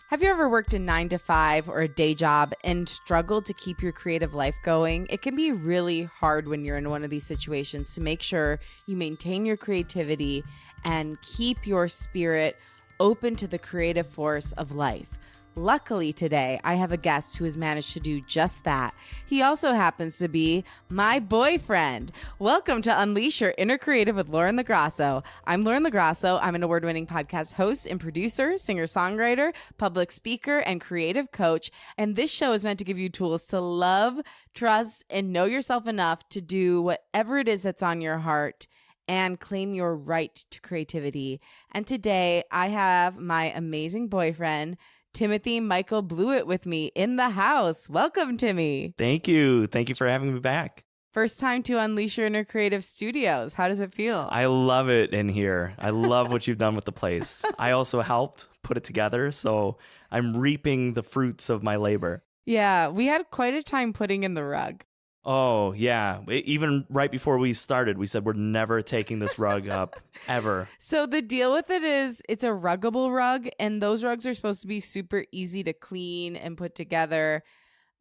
Have you ever worked a 9 to 5 or a day job and struggled to keep your creative life going? It can be really hard when you're in one of these situations to make sure you maintain your creativity and keep your spirit open to the creative force of life. Luckily today, I have a guest who has managed to do just that. He also happens to be my boyfriend. Welcome to Unleash Your Inner Creative with Lauren LoGrasso. I'm Lauren LoGrasso. I'm an award-winning podcast host and producer, singer-songwriter, public speaker, and creative coach. And this show is meant to give you tools to love, trust, and know yourself enough to do whatever it is that's on your heart and claim your right to creativity. And today, I have my amazing boyfriend, Timothy Michael Blewett, with me in the house. Welcome, Timmy. Thank you. Thank you for having me back. First time to Unleash Your Inner Creative Studios. How does it feel? I love it in here. I love what you've done with the place. I also helped put it together, so I'm reaping the fruits of my labor. Yeah, we had quite a time putting in the rug. Oh, yeah. Even right before we started, we said we're never taking this rug up, ever. So the deal with it is it's a ruggable rug, and those rugs are supposed to be super easy to clean and put together.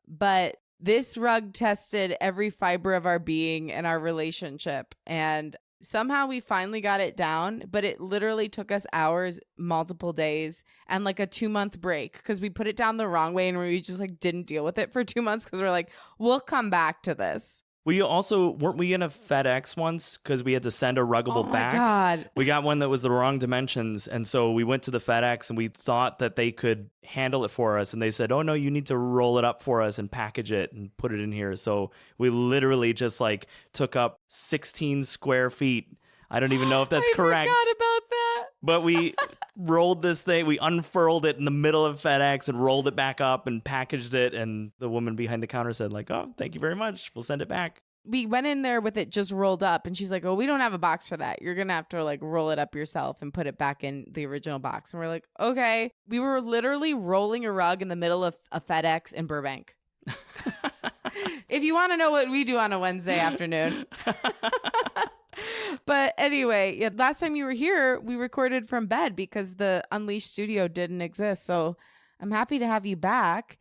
But this rug tested every fiber of our being and our relationship. And somehow we finally got it down, but it literally took us hours, multiple days, and like a 2-month break because we put it down the wrong way and we just like didn't deal with it for 2 months because we're like, we'll come back to this. We also, weren't we in a FedEx once because we had to send a ruggable back? Oh my God. We got one that was the wrong dimensions. And so we went to the FedEx and we thought that they could handle it for us. And they said, oh no, you need to roll it up for us and package it and put it in here. So we literally just like took up 16 square feet. I don't even know if that's correct. I forgot about that. But we rolled this thing, we unfurled it in the middle of FedEx and rolled it back up and packaged it. And the woman behind the counter said like, oh, thank you very much. We'll send it back. We went in there with it just rolled up and she's like, oh, we don't have a box for that. You're going to have to like roll it up yourself and put it back in the original box. And we're like, okay. We were literally rolling a rug in the middle of a FedEx in Burbank. If you want to know what we do on a Wednesday afternoon. But anyway, yeah, last time you were here, we recorded from bed because the Unleashed studio didn't exist. So I'm happy to have you back.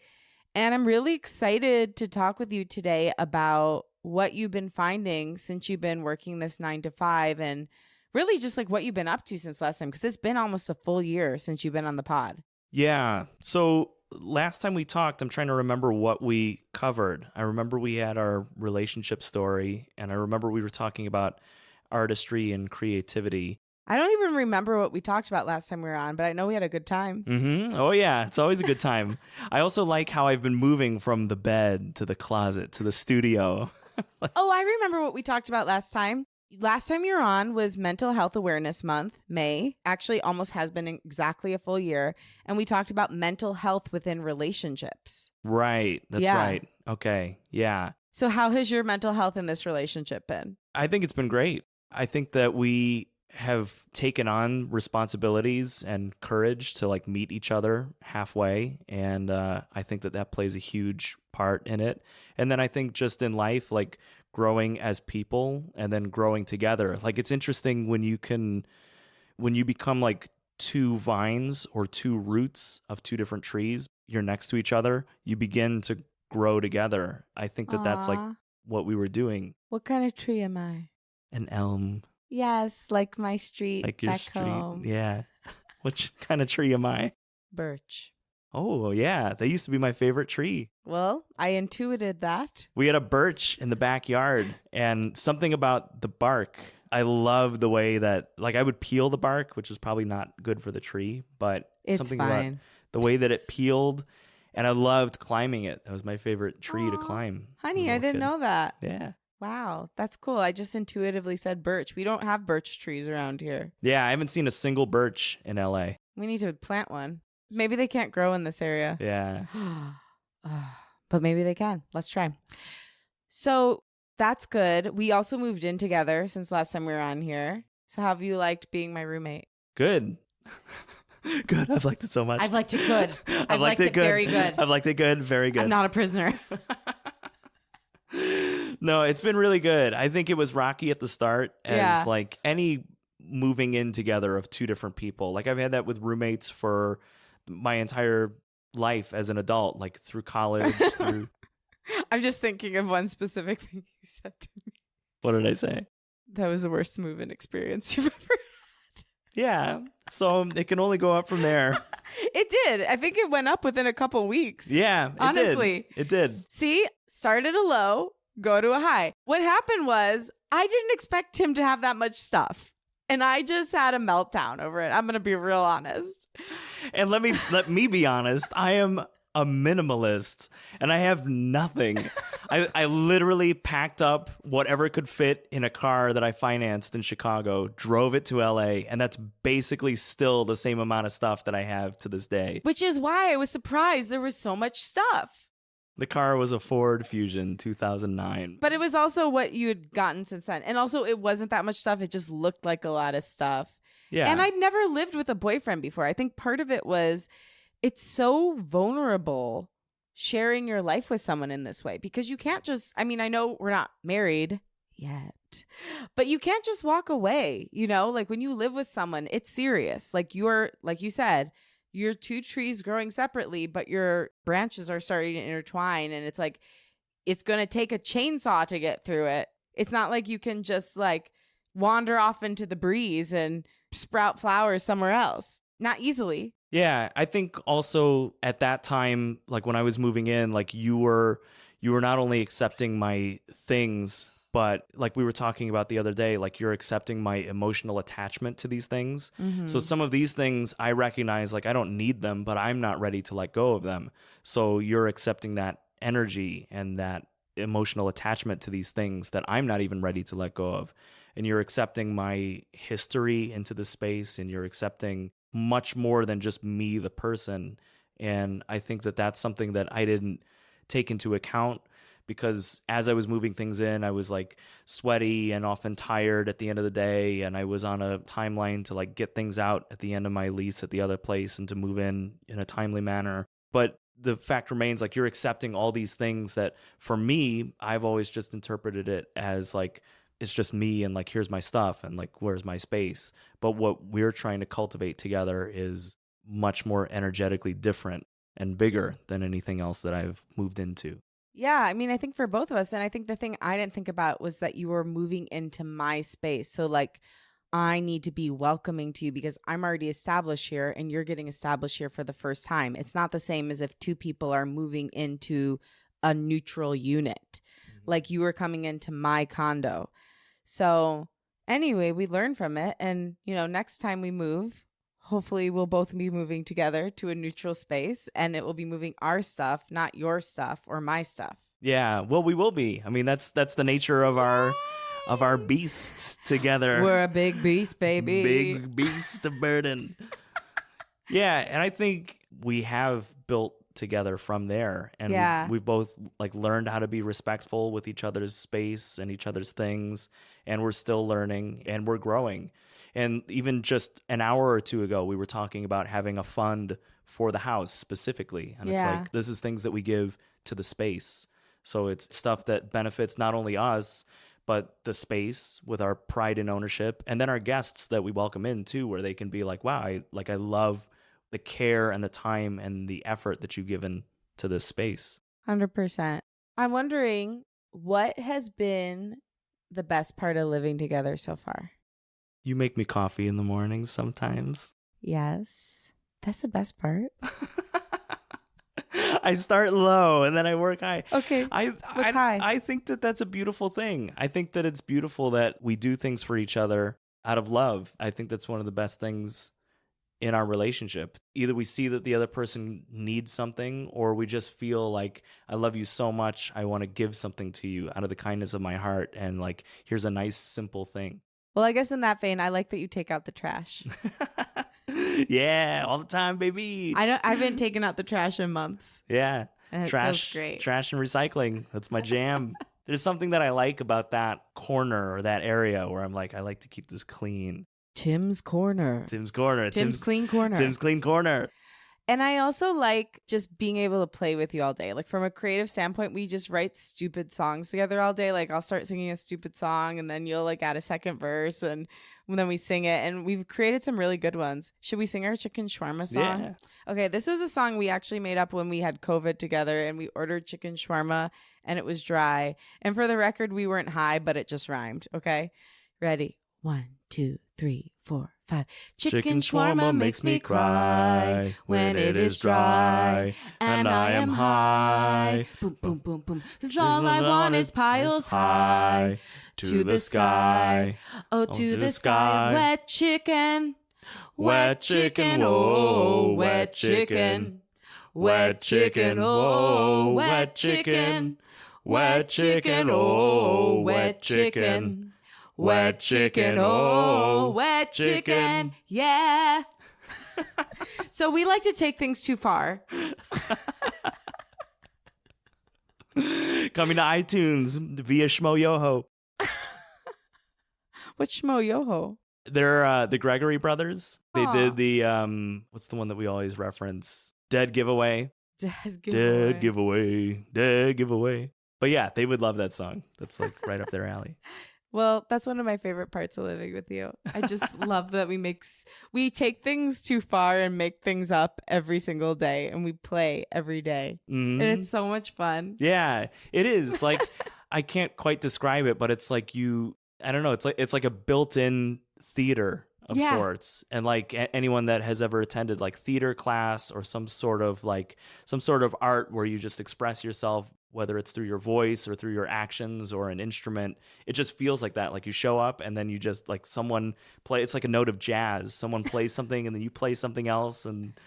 And I'm really excited to talk with you today about what you've been finding since you've been working this 9 to 5 and really just like what you've been up to since last time, because it's been almost a full year since you've been on the pod. Yeah. So last time we talked, I'm trying to remember what we covered. I remember we had our relationship story, and I remember we were talking about artistry and creativity. I don't even remember what we talked about last time we were on, but I know we had a good time. Mm-hmm. Oh, yeah. It's always a good time. I also like how I've been moving from the bed to the closet to the studio. Oh, I remember what we talked about last time. Last time you were on was Mental Health Awareness Month, May. Actually, almost has been exactly a full year. And we talked about mental health within relationships. Right. That's right. Okay. Yeah. So how has your mental health in this relationship been? I think it's been great. I think that we have taken on responsibilities and courage to like meet each other halfway. And I think that that plays a huge part in it. And then I think just in life, like growing as people and then growing together. Like it's interesting when you become like two vines or two roots of two different trees, you're next to each other, you begin to grow together. I think that that's like what we were doing. What kind of tree am I? An elm. Yes, like my street Like your back street. home. Yeah. Which kind of tree am I? Birch. Oh, yeah. That used to be my favorite tree. Well, I intuited that. We had a birch in the backyard, and something about the bark. I love the way that, like, I would peel the bark, which is probably not good for the tree, but It's something fine. about the way that it peeled, and I loved climbing it. That was my favorite tree to Aw, climb. Honey, I didn't know that. Yeah. Wow, that's cool. I just intuitively said birch. We don't have birch trees around here. Yeah, I haven't seen a single birch in LA. We need to plant one. Maybe they can't grow in this area. Yeah. But maybe they can. Let's try. So that's good. We also moved in together since last time we were on here. So how have you liked being my roommate? Good. Good. I've liked it so much. I've liked it good. I've liked it good. very good. I've liked it good. Very good. I'm not a prisoner. No, it's been really good. I think it was rocky at the start as like any moving in together of two different people. Like I've had that with roommates for my entire life as an adult, like through college, through. I'm just thinking of one specific thing you said to me. What did I say? That was the worst move-in experience you've ever had. Yeah. So it can only go up from there. It did. I think it went up within a couple weeks. Yeah. Honestly. It did. See, start at a low, go to a high. What happened was I didn't expect him to have that much stuff. And I just had a meltdown over it. I'm going to be real honest. And let me be honest. I am a minimalist and I have nothing. I literally packed up whatever could fit in a car that I financed in Chicago, drove it to LA, and that's basically still the same amount of stuff that I have to this day. Which is why I was surprised there was so much stuff. The car was a Ford Fusion 2009. But it was also what you had gotten since then. And also it wasn't that much stuff. It just looked like a lot of stuff. Yeah. And I'd never lived with a boyfriend before. I think part of it was it's so vulnerable sharing your life with someone in this way because you can't just, I mean, I know we're not married yet, but you can't just walk away, you know, like when you live with someone, it's serious. Like you're, like you said, you're two trees growing separately, but your branches are starting to intertwine. And it's like, it's going to take a chainsaw to get through it. It's not like you can just like wander off into the breeze and sprout flowers somewhere else. Not easily. Yeah, I think also at that time, like when I was moving in, like you were not only accepting my things, but like we were talking about the other day, like you're accepting my emotional attachment to these things. Mm-hmm. So some of these things I recognize, like I don't need them, but I'm not ready to let go of them. So you're accepting that energy and that emotional attachment to these things that I'm not even ready to let go of. And you're accepting my history into the space, and you're accepting much more than just me, the person. And I think that that's something that I didn't take into account, because as I was moving things in, I was like sweaty and often tired at the end of the day. And I was on a timeline to like get things out at the end of my lease at the other place and to move in a timely manner. But the fact remains, like you're accepting all these things that for me, I've always just interpreted it as like, it's just me and like, here's my stuff and like, where's my space? But what we're trying to cultivate together is much more energetically different and bigger than anything else that I've moved into. Yeah, I mean, I think for both of us, and I think the thing I didn't think about was that you were moving into my space. So like, I need to be welcoming to you because I'm already established here and you're getting established here for the first time. It's not the same as if two people are moving into a neutral unit. Like you were coming into my condo. So anyway, we learned from it. And, you know, next time we move, hopefully we'll both be moving together to a neutral space, and it will be moving our stuff, not your stuff or my stuff. Yeah, well, we will be. I mean, that's the nature of our beasts together. We're a big beast, baby. Big beast of burden. Yeah, and I think we have built together from there, and we've both like learned how to be respectful with each other's space and each other's things, and we're still learning and we're growing. And even just an hour or two ago, we were talking about having a fund for the house specifically, and it's like this is things that we give to the space. So it's stuff that benefits not only us, but the space with our pride and ownership, and then our guests that we welcome in too, where they can be like, wow, I love the care and the time and the effort that you've given to this space. 100%. I'm wondering, what has been the best part of living together so far? You make me coffee in the mornings sometimes. Yes. That's the best part. I start low and then I work high. Okay. What's high? I think that that's a beautiful thing. I think that it's beautiful that we do things for each other out of love. I think that's one of the best things in our relationship. Either we see that the other person needs something, or we just feel like, I love you so much, I want to give something to you out of the kindness of my heart, and like, here's a nice simple thing. Well, I guess in that vein, I like that you take out the trash. Yeah, all the time, baby. I haven't taken out the trash in months. Yeah. And trash, feels great. Trash and recycling. That's my jam. There's something that I like about that corner or that area where I'm like, I like to keep this clean. Tim's Corner. Tim's Corner. Tim's Clean Corner. Tim's Clean Corner. And I also like just being able to play with you all day. Like from a creative standpoint, we just write stupid songs together all day. Like I'll start singing a stupid song and then you'll like add a second verse, and And then we sing it, and we've created some really good ones. Should we sing our chicken shawarma song? Yeah. Okay, this was a song we actually made up when we had COVID together, and we ordered chicken shawarma, and it was dry. And for the record, we weren't high, but it just rhymed. Okay, ready? 1, 2, 3, 4, 5. Chicken shawarma makes me cry when it is dry, and I am high. Boom, boom, boom, boom. 'Cause all I want is piles high to the sky. Oh, to the sky of wet chicken. Wet chicken, oh, wet chicken. Wet chicken, oh, wet chicken. Wet chicken, oh, wet chicken. Wet chicken, oh, wet chicken, yeah. So we like to take things too far. Coming to iTunes via Shmo Yoho. What's Shmo Yoho? They're the Gregory brothers. They Aw. did the what's the one that we always reference? Dead Giveaway. Dead Dead giveaway. giveaway. Dead giveaway. But yeah, they would love that song. That's like right up their alley. Well, that's one of my favorite parts of living with you. I just love that we take things too far and make things up every single day, and we play every day. Mhm. And it's so much fun. Yeah, it is. Like I can't quite describe it, but it's like I don't know, it's like a built-in theater of Yeah. sorts. And like anyone that has ever attended like theater class or some sort of art where you just express yourself, whether it's through your voice or through your actions or an instrument, it just feels like that. Like you show up and then you just like it's like a note of jazz. Someone plays something and then you play something else and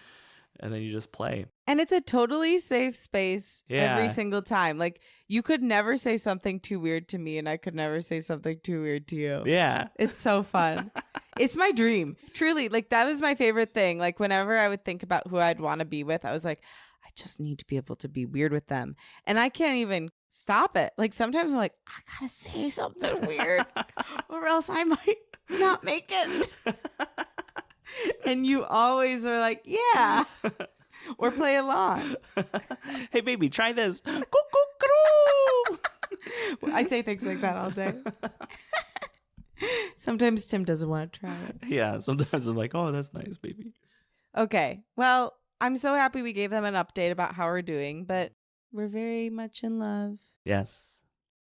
then you just play. And it's a totally safe space every Yeah. single time. Like you could never say something too weird to me, and I could never say something too weird to you. Yeah. It's so fun. It's my dream. Truly, like that was my favorite thing. Like whenever I would think about who I'd want to be with, I was like, I just need to be able to be weird with them. And I can't even stop it. Like sometimes I'm like, I gotta say something weird or else I might not make it. And you always are like, yeah. Or play along. Hey baby, try this. Cuckoo-coo. I say things like that all day. Sometimes Tim doesn't want to try it. Yeah, sometimes I'm like, oh, that's nice, baby. Okay. Well, I'm so happy we gave them an update about how we're doing, but we're very much in love Yes.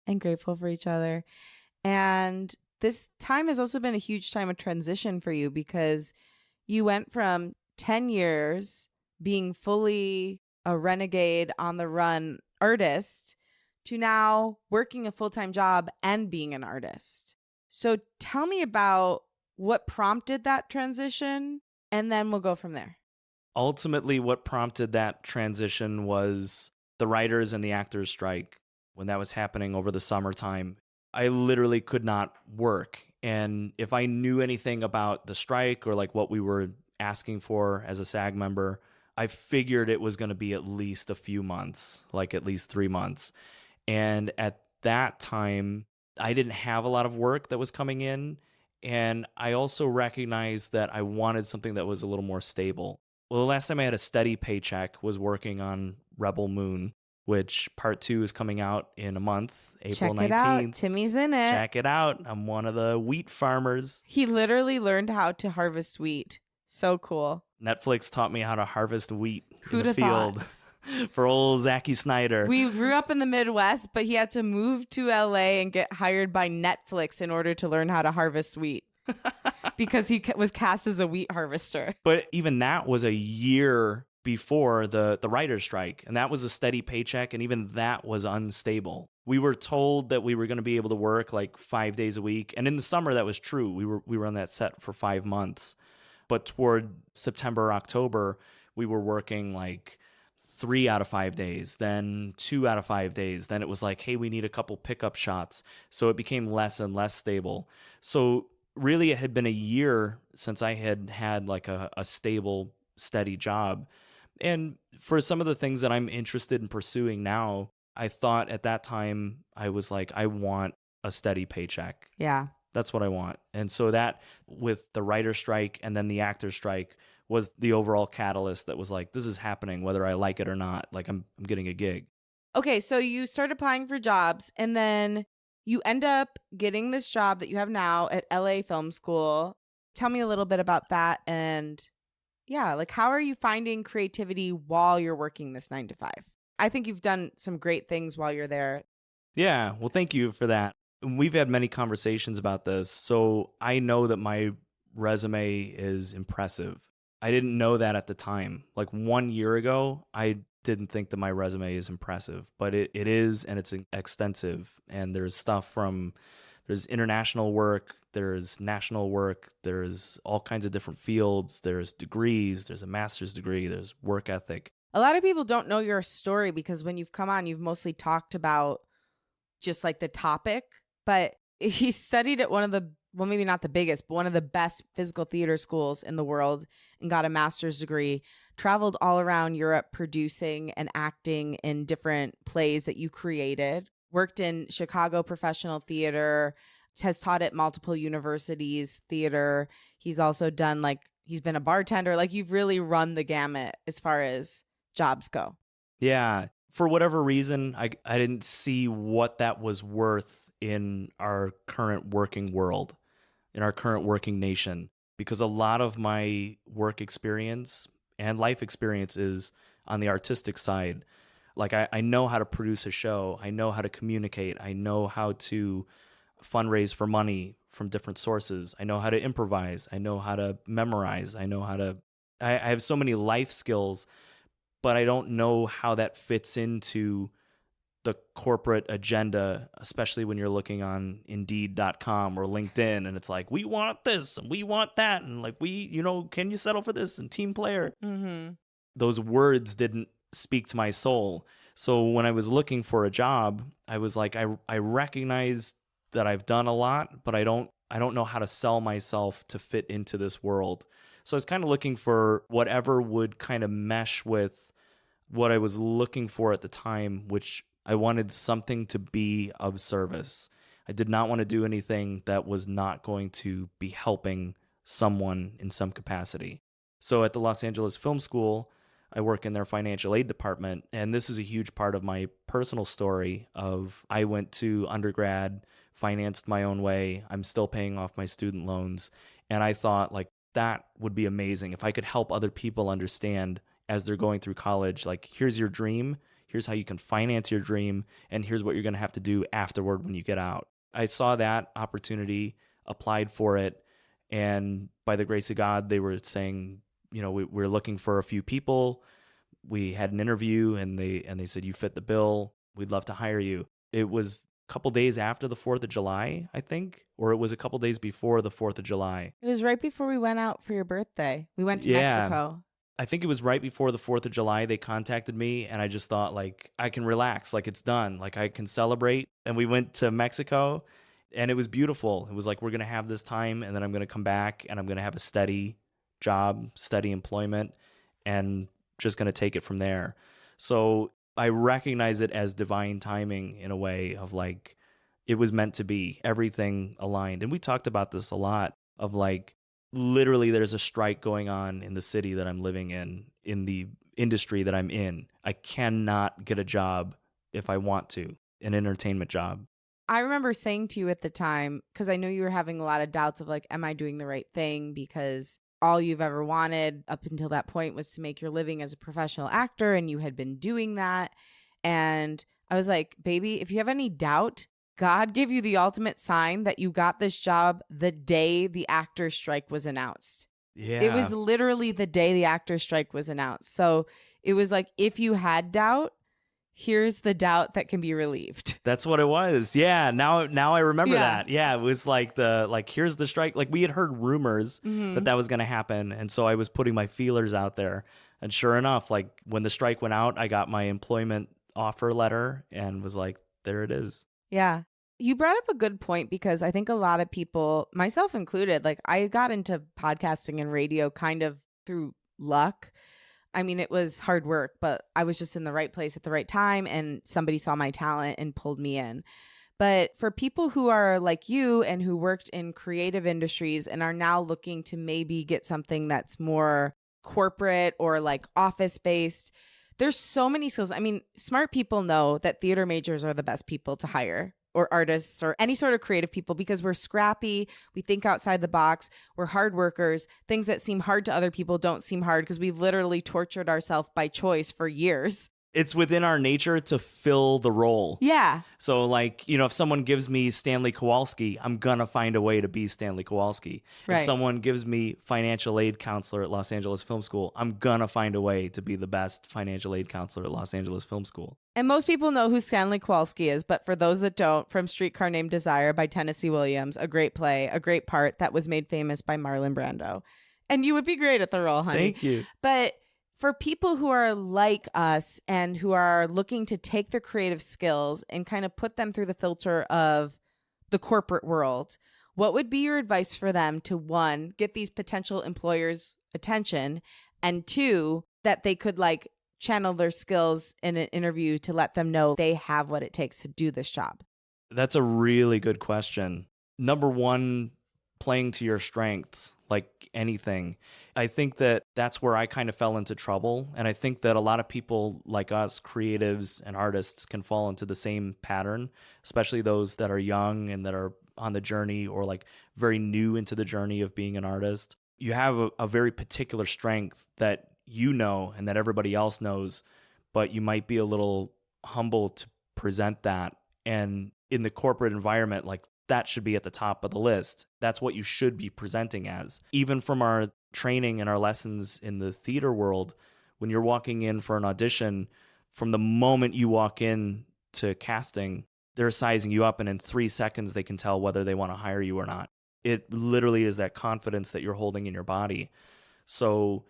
and grateful for each other. And this time has also been a huge time of transition for you because you went from 10 years being fully a renegade on the run artist to now working a full-time job and being an artist. So tell me about what prompted that transition, and then we'll go from there. Ultimately, what prompted that transition was the writers and the actors strike. When that was happening over the summertime, I literally could not work. And if I knew anything about the strike or like what we were asking for as a SAG member, I figured it was going to be at least a few months, like at least 3 months. And at that time, I didn't have a lot of work that was coming in. And I also recognized that I wanted something that was a little more stable. Well, the last time I had a steady paycheck was working on Rebel Moon, which part 2 is coming out in a month, April 19th. Check it out. Timmy's in it. Check it out. I'm one of the wheat farmers. He literally learned how to harvest wheat. So cool. Netflix taught me how to harvest wheat Who'd in the have field for old Zachy Snyder. We grew up in the Midwest, but he had to move to LA and get hired by Netflix in order to learn how to harvest wheat because he was cast as a wheat harvester. But even that was a year before the writer's strike, and that was a steady paycheck, and even that was unstable. We were told that we were going to be able to work like 5 days a week, and in the summer that was true. We were on that set for 5 months. But toward September, October, we were working like 3 out of 5 days, then 2 out of 5 days. Then it was like, hey, we need a couple pickup shots. So it became less and less stable. So really it had been a year since I had had like a stable, steady job. And for some of the things that I'm interested in pursuing now, I thought at that time, I was like, I want a steady paycheck. Yeah. That's what I want. And so that with the writer strike and then the actor strike was the overall catalyst that was like, this is happening whether I like it or not. Like I'm getting a gig. Okay, so you started applying for jobs and then you end up getting this job that you have now at LA Film School. Tell me a little bit about that. And yeah, like how are you finding creativity while you're working this 9 to 5? I think you've done some great things while you're there. Yeah, well, thank you for that. We've had many conversations about this, so I know that my resume is impressive. I didn't know that at the time. Like 1 year ago, I didn't think that my resume is impressive, but it is, and it's extensive. And there's international work, there's national work, there's all kinds of different fields, there's degrees, there's a master's degree, there's work ethic. A lot of people don't know your story because when you've come on, you've mostly talked about just like the topic, but he studied at one of the, well, maybe not the biggest, but one of the best physical theater schools in the world and got a master's degree, traveled all around Europe producing and acting in different plays that you created, worked in Chicago professional theater, has taught at multiple universities theater. He's also done he's been a bartender. Like you've really run the gamut as far as jobs go. Yeah. For whatever reason, I didn't see what that was worth in our current working world, in our current working nation, because a lot of my work experience and life experience is on the artistic side. Like I know how to produce a show. I know how to communicate. I know how to fundraise for money from different sources. I know how to improvise. I know how to memorize. I have so many life skills, but I don't know how that fits into the corporate agenda, especially when you're looking on Indeed.com or LinkedIn, and it's like, we want this and we want that, and like can you settle for this, and team player. Mm-hmm. Those words didn't speak to my soul. So when I was looking for a job, I was like, I recognize that I've done a lot, but I don't know how to sell myself to fit into this world. So I was kind of looking for whatever would kind of mesh with what I was looking for at the time, which I wanted something to be of service. I did not want to do anything that was not going to be helping someone in some capacity. So at the Los Angeles Film School, I work in their financial aid department, and this is a huge part of my personal story of I went to undergrad, financed my own way. I'm still paying off my student loans, and I thought like that would be amazing if I could help other people understand as they're going through college, like here's your dream, here's how you can finance your dream, and here's what you're going to have to do afterward when you get out. I saw that opportunity, applied for it, and by the grace of God, they were saying, we're looking for a few people. We had an interview, and they said, you fit the bill. We'd love to hire you. It was a couple days after the 4th of July, I think, or it was a couple days before the 4th of July. It was right before we went out for your birthday. We went to Mexico. I think it was right before the 4th of July they contacted me, and I just thought, like, I can relax, like it's done, like I can celebrate. And we went to Mexico, and it was beautiful. It was like, we're going to have this time, and then I'm going to come back, and I'm going to have a steady job, steady employment, and just going to take it from there. So I recognize it as divine timing in a way of like, it was meant to be, everything aligned. And we talked about this a lot of like, literally there's a strike going on in the city that I'm living in the industry that I'm in. I cannot get a job if I want to, an entertainment job. I remember saying to you at the time, because I know you were having a lot of doubts of like, am I doing the right thing? Because all you've ever wanted up until that point was to make your living as a professional actor, and you had been doing that. And I was like, baby, if you have any doubt, God gave you the ultimate sign that you got this job the day the actor strike was announced. Yeah. It was literally the day the actor strike was announced. So it was like, if you had doubt, here's the doubt that can be relieved. That's what it was. Yeah. Now I remember that. Yeah. It was like here's the strike. Like we had heard rumors that was going to happen. And so I was putting my feelers out there. And sure enough, like when the strike went out, I got my employment offer letter and was like, there it is. Yeah. You brought up a good point because I think a lot of people, myself included, like I got into podcasting and radio kind of through luck. I mean, it was hard work, but I was just in the right place at the right time and somebody saw my talent and pulled me in. But for people who are like you and who worked in creative industries and are now looking to maybe get something that's more corporate or like office based, there's so many skills. I mean, smart people know that theater majors are the best people to hire, or artists or any sort of creative people because we're scrappy. We think outside the box. We're hard workers. Things that seem hard to other people don't seem hard because we've literally tortured ourselves by choice for years. It's within our nature to fill the role. Yeah. So like, if someone gives me Stanley Kowalski, I'm going to find a way to be Stanley Kowalski. Right. If someone gives me financial aid counselor at Los Angeles Film School, I'm going to find a way to be the best financial aid counselor at Los Angeles Film School. And most people know who Stanley Kowalski is, but for those that don't, from Streetcar Named Desire by Tennessee Williams, a great play, a great part that was made famous by Marlon Brando. And you would be great at the role, honey. Thank you. But for people who are like us and who are looking to take their creative skills and kind of put them through the filter of the corporate world, what would be your advice for them to, one, get these potential employers' attention, and two, that they could like channel their skills in an interview to let them know they have what it takes to do this job? That's a really good question. Number one, playing to your strengths, like anything. I think that that's where I kind of fell into trouble. And I think that a lot of people like us, creatives and artists, can fall into the same pattern, especially those that are young and that are on the journey or like very new into the journey of being an artist. You have a very particular strength that you know and that everybody else knows, but you might be a little humble to present that. And in the corporate environment, like, that should be at the top of the list. That's what you should be presenting as. Even from our training and our lessons in the theater world, when you're walking in for an audition, from the moment you walk in to casting, they're sizing you up, and in 3 seconds they can tell whether they want to hire you or not. It literally is that confidence that you're holding in your body. So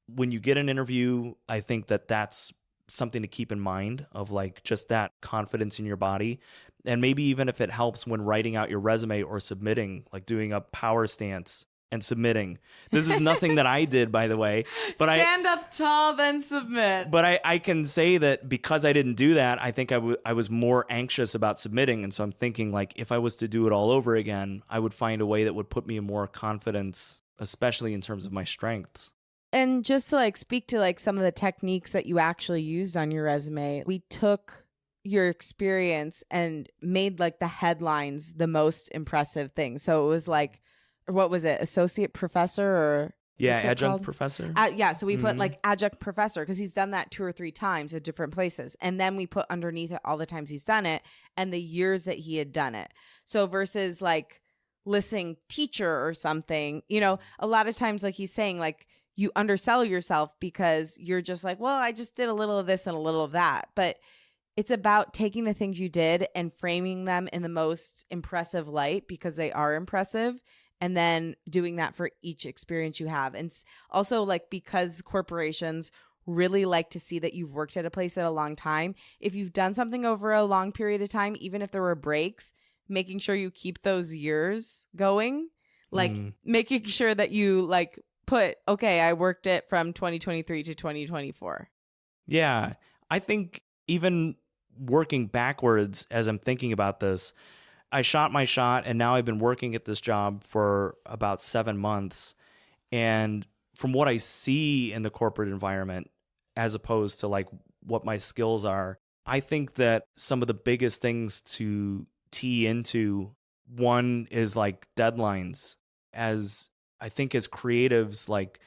when you get an interview, I think that that's something to keep in mind, of like just that confidence in your body. And maybe even if it helps when writing out your resume or submitting, like doing a power stance and submitting. This is nothing that I did, by the way. But Stand up tall, then submit. But I can say that because I didn't do that, I think I was more anxious about submitting. And so I'm thinking, like, if I was to do it all over again, I would find a way that would put me in more confidence, especially in terms of my strengths. And just to like speak to like some of the techniques that you actually used on your resume, we took your experience and made like the headlines the most impressive thing. So it was like, what was it? Associate professor or adjunct professor. So we put like adjunct professor because he's done that 2 or 3 times at different places. And then we put underneath it all the times he's done it and the years that he had done it. So versus like listing teacher or something, a lot of times, like he's saying, like, you undersell yourself because you're just like, well, I just did a little of this and a little of that. But it's about taking the things you did and framing them in the most impressive light because they are impressive, and then doing that for each experience you have. And also, like, because corporations really like to see that you've worked at a place at a long time, if you've done something over a long period of time, even if there were breaks, making sure you keep those years going, like making sure that you like put, okay, I worked it from 2023 to 2024. Yeah. I think even working backwards as I'm thinking about this, I shot my shot and now I've been working at this job for about 7 months. And from what I see in the corporate environment, as opposed to like what my skills are, I think that some of the biggest things to tee into, one is like deadlines. As I think as creatives, like,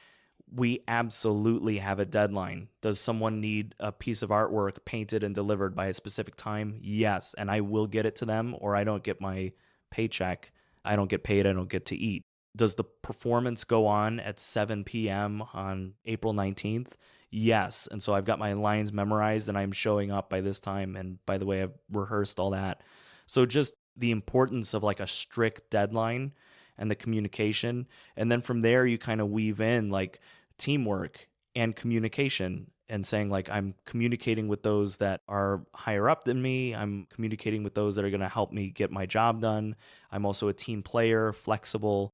we absolutely have a deadline. Does someone need a piece of artwork painted and delivered by a specific time? Yes. And I will get it to them, or I don't get my paycheck. I don't get paid. I don't get to eat. Does the performance go on at 7 p.m. on April 19th? Yes. And so I've got my lines memorized and I'm showing up by this time. And by the way, I've rehearsed all that. So just the importance of like a strict deadline and the communication. And then from there, you kind of weave in like teamwork and communication, and saying like, I'm communicating with those that are higher up than me. I'm communicating with those that are going to help me get my job done. I'm also a team player, flexible.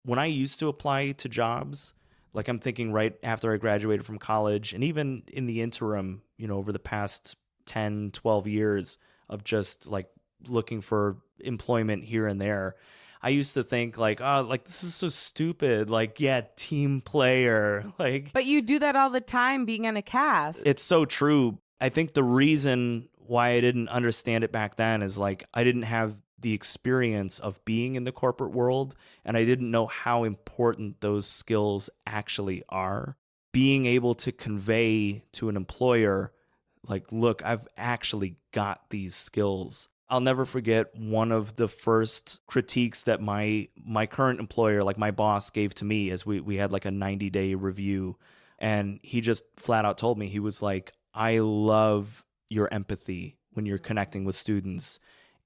When I used to apply to jobs, like I'm thinking right after I graduated from college, and even in the interim, over the past 10, 12 years of just like looking for employment here and there, I used to think like, oh, like this is so stupid. Like, yeah, team player. Like, but you do that all the time being on a cast. It's so true. I think the reason why I didn't understand it back then is like I didn't have the experience of being in the corporate world, and I didn't know how important those skills actually are. Being able to convey to an employer, like, look, I've actually got these skills. I'll never forget one of the first critiques that my current employer, like my boss, gave to me as we had like a 90-day review. And he just flat out told me, he was like, I love your empathy when you're connecting with students.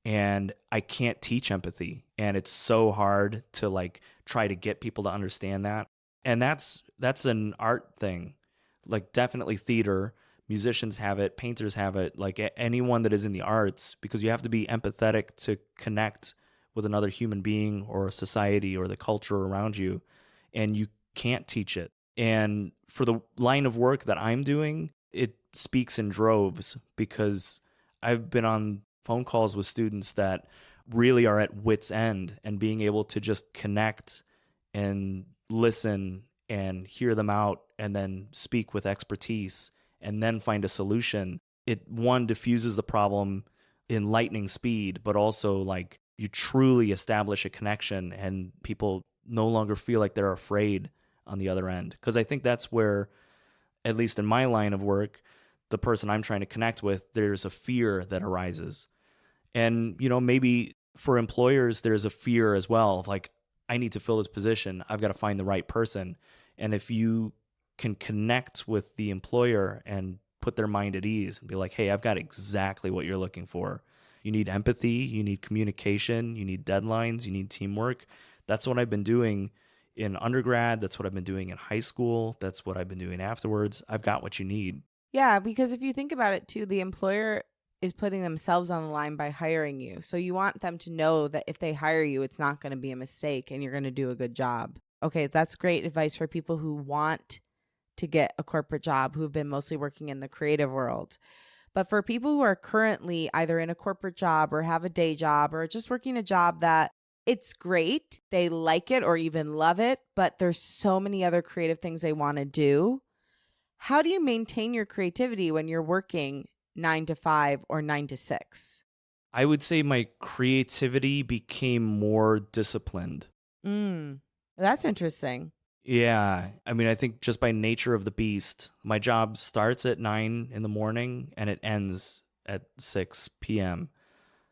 And I can't teach empathy. And it's so hard to like try to get people to understand that. And that's an art thing, like definitely theater. Musicians have it, painters have it, like anyone that is in the arts, because you have to be empathetic to connect with another human being or a society or the culture around you. And you can't teach it. And for the line of work that I'm doing, it speaks in droves because I've been on phone calls with students that really are at wit's end, and being able to just connect and listen and hear them out and then speak with expertise and then find a solution. It, one, diffuses the problem in lightning speed, but also like you truly establish a connection and people no longer feel like they're afraid on the other end. Because I think that's where, at least in my line of work, the person I'm trying to connect with, there's a fear that arises. And, you know, maybe for employers, there's a fear as well of like, I need to fill this position. I've got to find the right person. And if you can connect with the employer and put their mind at ease and be like, hey, I've got exactly what you're looking for. You need empathy, you need communication, you need deadlines, you need teamwork. That's what I've been doing in undergrad. That's what I've been doing in high school. That's what I've been doing afterwards. I've got what you need. Yeah, because if you think about it too, the employer is putting themselves on the line by hiring you. So you want them to know that if they hire you, it's not going to be a mistake and you're going to do a good job. Okay, that's great advice for people who want to get a corporate job, who've been mostly working in the creative world. But for people who are currently either in a corporate job or have a day job or just working a job that it's great, they like it or even love it, but there's so many other creative things they want to do. How do you maintain your creativity when you're working 9 to 5 or 9 to 6? I would say my creativity became more disciplined. That's interesting. Yeah. I mean, I think just by nature of the beast, my job starts at 9 in the morning and it ends at 6 p.m.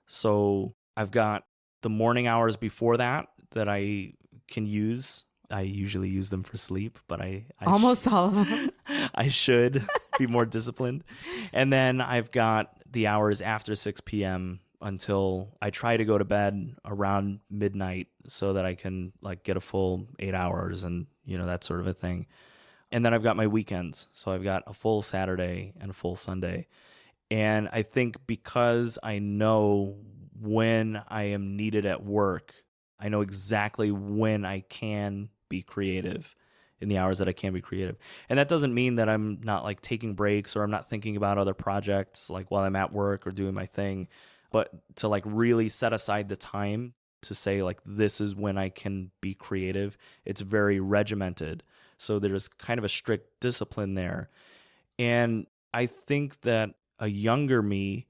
So I've got the morning hours before that I can use. I usually use them for sleep, but I almost all of them. I should be more disciplined. And then I've got the hours after 6 p.m. until I try to go to bed around midnight so that I can like get a full 8 hours and, you know, that sort of a thing. And then I've got my weekends. So I've got a full Saturday and a full Sunday. And I think because I know when I am needed at work, I know exactly when I can be creative in the hours that I can be creative. And that doesn't mean that I'm not like taking breaks or I'm not thinking about other projects like while I'm at work or doing my thing, but to like really set aside the time to say like, this is when I can be creative. It's very regimented. So there's kind of a strict discipline there. And I think that a younger me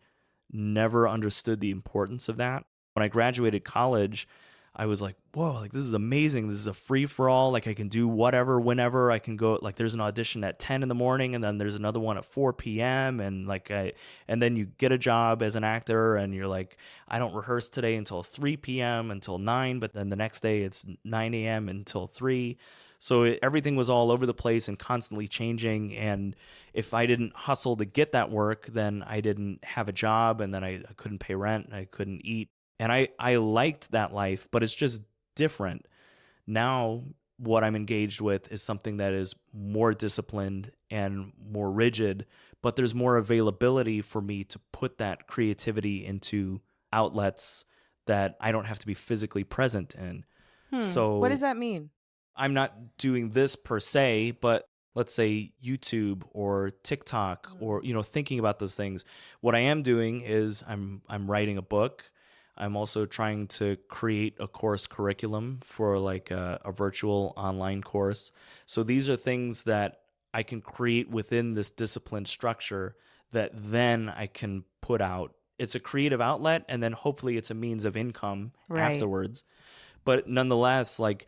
never understood the importance of that. When I graduated college, I was like, whoa, like this is amazing. This is a free for all. Like I can do whatever, whenever I can go. Like there's an audition at 10 in the morning and then there's another one at 4 p.m. And and then you get a job as an actor and you're like, I don't rehearse today until 3 p.m. until 9, but then the next day it's 9 a.m. until 3. So everything was all over the place and constantly changing. And if I didn't hustle to get that work, then I didn't have a job and then I couldn't pay rent and I couldn't eat. And I liked that life, but it's just different. Now, what I'm engaged with is something that is more disciplined and more rigid, but there's more availability for me to put that creativity into outlets that I don't have to be physically present in. So what does that mean? I'm not doing this per se, but let's say YouTube or TikTok or, you know, thinking about those things. What I am doing is I'm writing a book. I'm also trying to create a course curriculum for like a virtual online course. So these are things that I can create within this disciplined structure that then I can put out. It's a creative outlet, and then hopefully it's a means of income afterwards. But nonetheless, like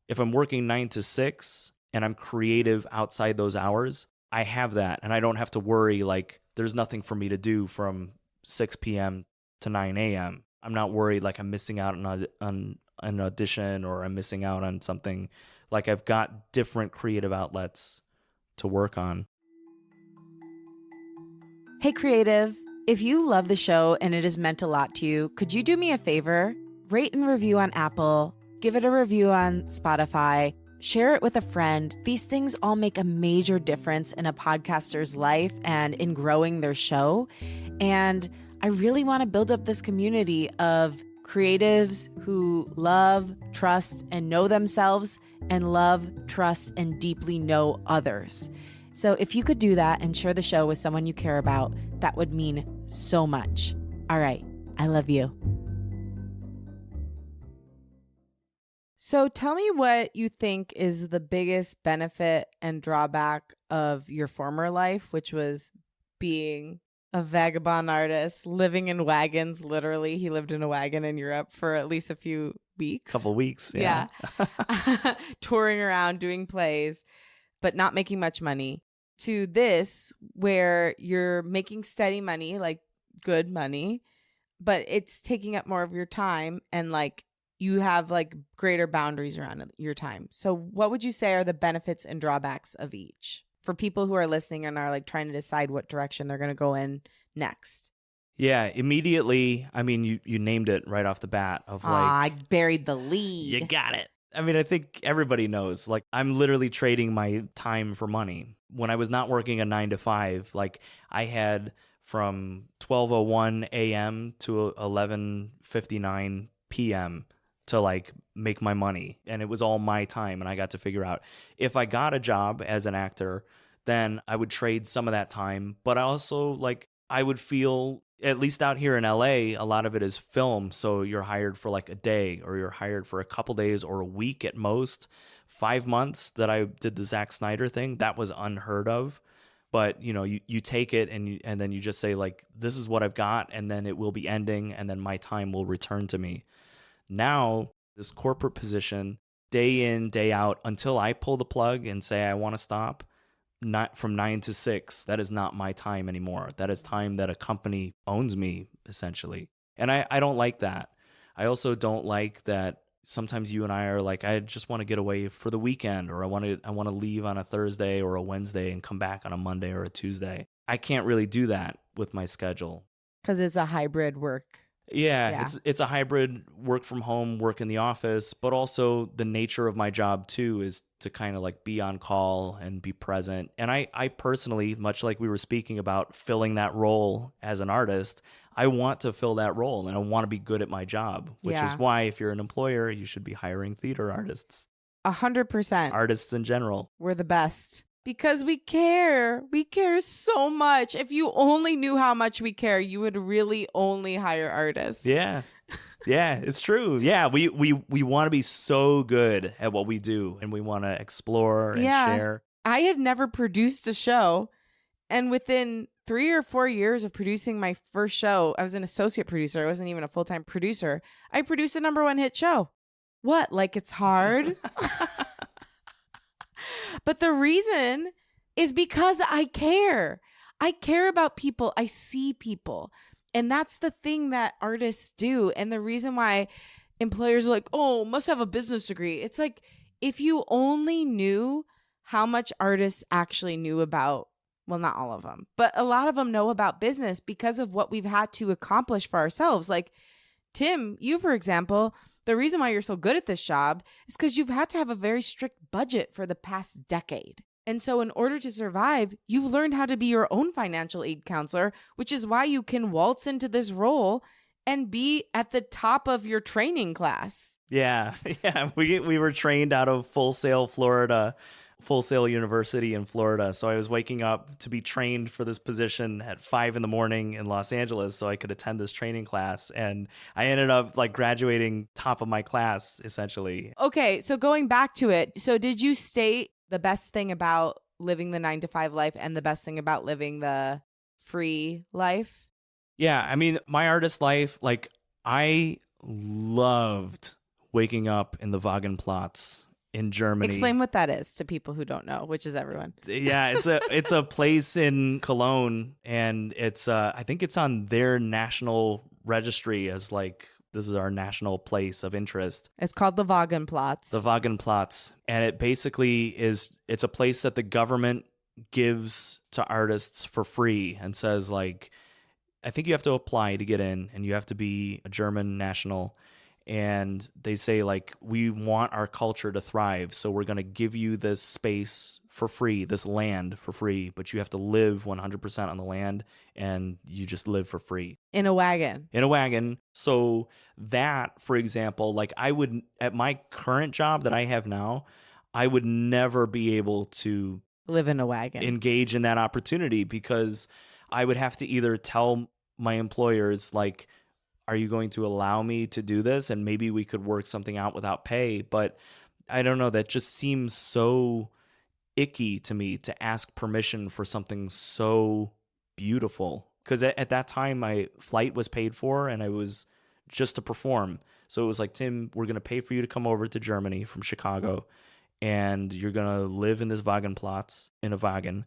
if I'm working 9 to 6 and I'm creative outside those hours, I have that, and I don't have to worry like there's nothing for me to do from 6 p.m. to 9 a.m. I'm not worried like I'm missing out on an audition, or I'm missing out on something. Like I've got different creative outlets to work on. Hey, creative, if you love the show and it has meant a lot to you, could you do me a favor? Rate and review on Apple, give it a review on Spotify, share it with a friend. These things all make a major difference in a podcaster's life and in growing their show. And I really want to build up this community of creatives who love, trust, and know themselves, and love, trust, and deeply know others. So if you could do that and share the show with someone you care about, that would mean so much. All right. I love you. So tell me what you think is the biggest benefit and drawback of your former life, which was being a vagabond artist, living in wagons. Literally, he lived in a wagon in Europe for at least a few weeks. Couple weeks, yeah. Touring around, doing plays, but not making much money. To this, where you're making steady money, like good money, but it's taking up more of your time, and like you have like greater boundaries around your time. So what would you say are the benefits and drawbacks of each for people who are listening and are like trying to decide what direction they're going to go in next? Yeah, immediately. I mean, you named it right off the bat of like, I buried the lead. You got it. I mean, I think everybody knows, like I'm literally trading my time for money. When I was not working a 9 to 5, like I had from 12:01 a.m. to 11:59 p.m. to like make my money, and it was all my time, and I got to figure out if I got a job as an actor, then I would trade some of that time, but I also like I would feel, at least out here in LA, a lot of it is film, so you're hired for like a day, or you're hired for a couple days or a week at most. 5 months that I did the Zack Snyder thing, that was unheard of. But you know, you take it and then you just say like, this is what I've got, and then it will be ending, and then my time will return to me. Now, this corporate position, day in, day out, until I pull the plug and say I want to stop, not from 9 to 6, that is not my time anymore. That is time that a company owns me, essentially. And I don't like that. I also don't like that sometimes you and I are like, I just want to get away for the weekend, or I want to leave on a Thursday or a Wednesday and come back on a Monday or a Tuesday. I can't really do that with my schedule. Because it's a hybrid work. Yeah, it's a hybrid work from home, work in the office, but also the nature of my job too is to kind of like be on call and be present. And I personally, much like we were speaking about filling that role as an artist, I want to fill that role, and I want to be good at my job, which is why if you're an employer, you should be hiring theater artists. 100%. Artists in general. We're the best. Because we care. We care so much. If you only knew how much we care, you would really only hire artists. Yeah. Yeah, it's true. Yeah, we want to be so good at what we do, and we want to explore and share. I had never produced a show, and within 3 or 4 years of producing my first show, I was an associate producer. I wasn't even a full-time producer. I produced a #1 hit show. What? Like it's hard? But the reason is because I care. I care about people. I see people. And that's the thing that artists do. And the reason why employers are like, oh, must have a business degree. It's like, if you only knew how much artists actually knew about, well, not all of them, but a lot of them know about business because of what we've had to accomplish for ourselves. Like Tim, you, for example, the reason why you're so good at this job is because you've had to have a very strict budget for the past decade. And so in order to survive, you've learned how to be your own financial aid counselor, which is why you can waltz into this role and be at the top of your training class. Yeah. We were trained out of Full Sail, Florida, Full Sail University in Florida. So I was waking up to be trained for this position at 5 a.m. in Los Angeles so I could attend this training class. And I ended up like graduating top of my class, essentially. Okay, so going back to it. So did you state the best thing about living the 9 to 5 life and the best thing about living the free life? Yeah, I mean, my artist life, like I loved waking up in the Wagenplatz in Germany. Explain what that is to people who don't know, which is everyone. Yeah, it's a place in Cologne, and it's I think it's on their national registry as like this is our national place of interest. It's called the Wagenplatz. The Wagenplatz, and it basically it's a place that the government gives to artists for free and says like I think you have to apply to get in and you have to be a German national. And they say, like, we want our culture to thrive. So we're going to give you this space for free, this land for free, but you have to live 100% on the land and you just live for free. In a wagon. In a wagon. So that, for example, like I would, at my current job that I have now, I would never be able to live in a wagon, engage in that opportunity because I would have to either tell my employers like, are you going to allow me to do this? And maybe we could work something out without pay. But I don't know, that just seems so icky to me to ask permission for something so beautiful. Because at that time, my flight was paid for and I was just to perform. So it was like, Tim, we're going to pay for you to come over to Germany from Chicago. And you're going to live in this Wagenplatz in a wagon.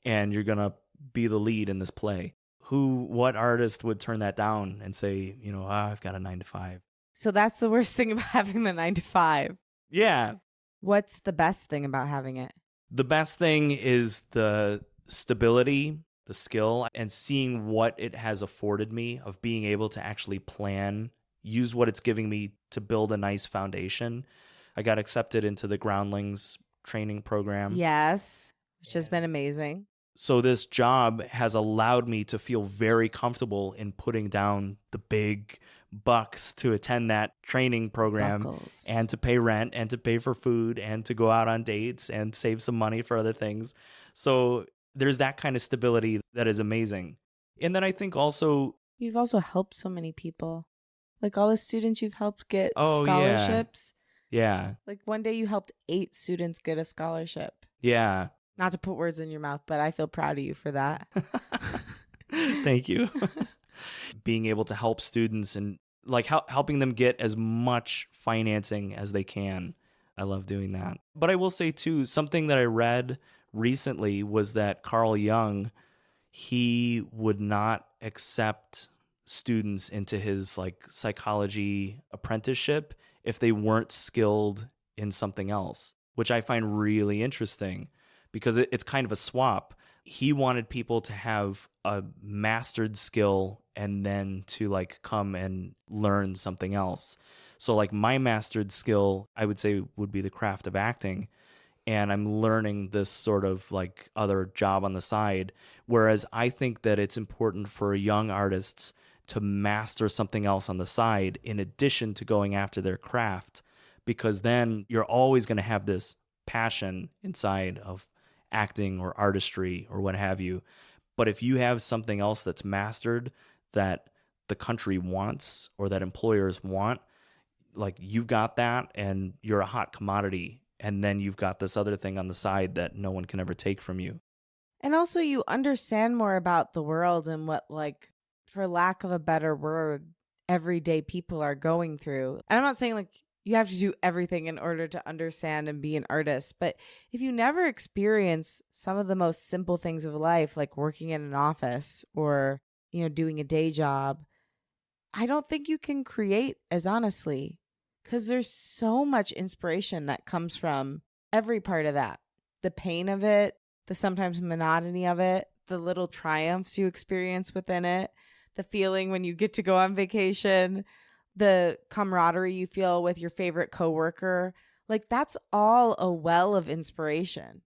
And you're going to be the lead in this play. What artist would turn that down and say, you know, I've got a 9 to 5. So that's the worst thing about having the 9 to 5. Yeah. What's the best thing about having it? The best thing is the stability, the skill, and seeing what it has afforded me of being able to actually plan, use what it's giving me to build a nice foundation. I got accepted into the Groundlings training program. Yes, which has been amazing. So this job has allowed me to feel very comfortable in putting down the big bucks to attend that training program. Buckles. And to pay rent and to pay for food and to go out on dates and save some money for other things. So there's that kind of stability that is amazing. And then I think also... You've also helped so many people. Like all the students you've helped get scholarships. Yeah. Like one day you helped 8 students get a scholarship. Yeah. Not to put words in your mouth, but I feel proud of you for that. Thank you. Being able to help students and like helping them get as much financing as they can. I love doing that. But I will say too, something that I read recently was that Carl Jung, he would not accept students into his like psychology apprenticeship if they weren't skilled in something else, which I find really interesting. Because it's kind of a swap. He wanted people to have a mastered skill and then to like come and learn something else. So like my mastered skill, I would say would be the craft of acting. And I'm learning this sort of like other job on the side. Whereas I think that it's important for young artists to master something else on the side in addition to going after their craft. Because then you're always going to have this passion inside of acting or artistry or what have you. But if you have something else that's mastered that the country wants or that employers want, like you've got that and you're a hot commodity. And then you've got this other thing on the side that no one can ever take from you. And also you understand more about the world and what, like, for lack of a better word, everyday people are going through. And I'm not saying like you have to do everything in order to understand and be an artist. But if you never experience some of the most simple things of life, like working in an office or, you know, doing a day job, I don't think you can create as honestly, because there's so much inspiration that comes from every part of that. The pain of it, the sometimes monotony of it, the little triumphs you experience within it, the feeling when you get to go on vacation, the camaraderie you feel with your favorite coworker. Like that's all a well of inspiration.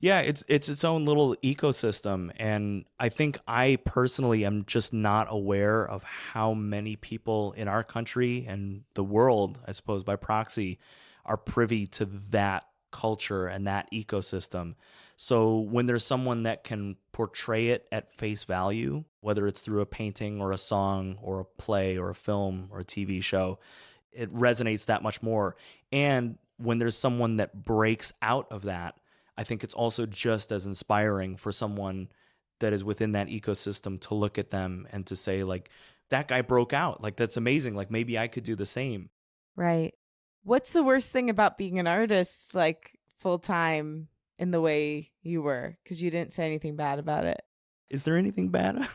Yeah, it's its own little ecosystem. And I think I personally am just not aware of how many people in our country and the world, I suppose by proxy, are privy to that culture and that ecosystem. So when there's someone that can portray it at face value, whether it's through a painting or a song or a play or a film or a TV show, it resonates that much more. And when there's someone that breaks out of that, I think it's also just as inspiring for someone that is within that ecosystem to look at them and to say, like, that guy broke out. Like, that's amazing. Like, maybe I could do the same. Right. What's the worst thing about being an artist, like full time in the way you were? Because you didn't say anything bad about it. Is there anything bad?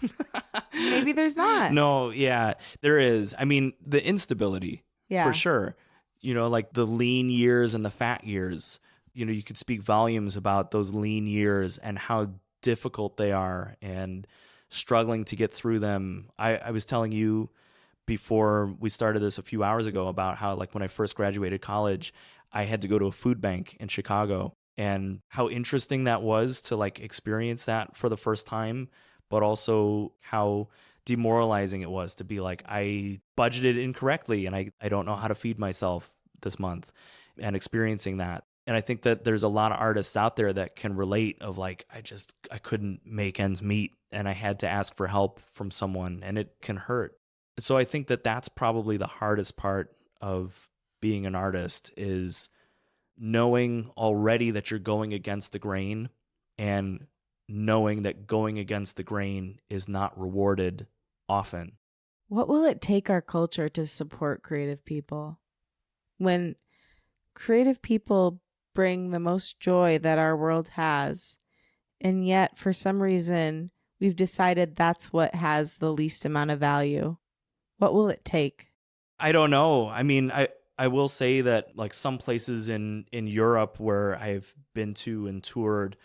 Maybe there's not. No, yeah, there is. I mean, the instability, for sure. Like the lean years and the fat years. You could speak volumes about those lean years and how difficult they are and struggling to get through them. I was telling you before we started this a few hours ago about how, like, when I first graduated college, I had to go to a food bank in Chicago, and how interesting that was to like experience that for the first time, but also how demoralizing it was to be like, I budgeted incorrectly and I don't know how to feed myself this month, and experiencing that. And I think that there's a lot of artists out there that can relate of like, I couldn't make ends meet and I had to ask for help from someone, and it can hurt. So I think that that's probably the hardest part of being an artist, is knowing already that you're going against the grain, and knowing that going against the grain is not rewarded often. What will it take our culture to support creative people? When creative people bring the most joy that our world has, and yet for some reason we've decided that's what has the least amount of value. What will it take? I don't know. I mean, I will say that like some places in Europe where I've been to and toured,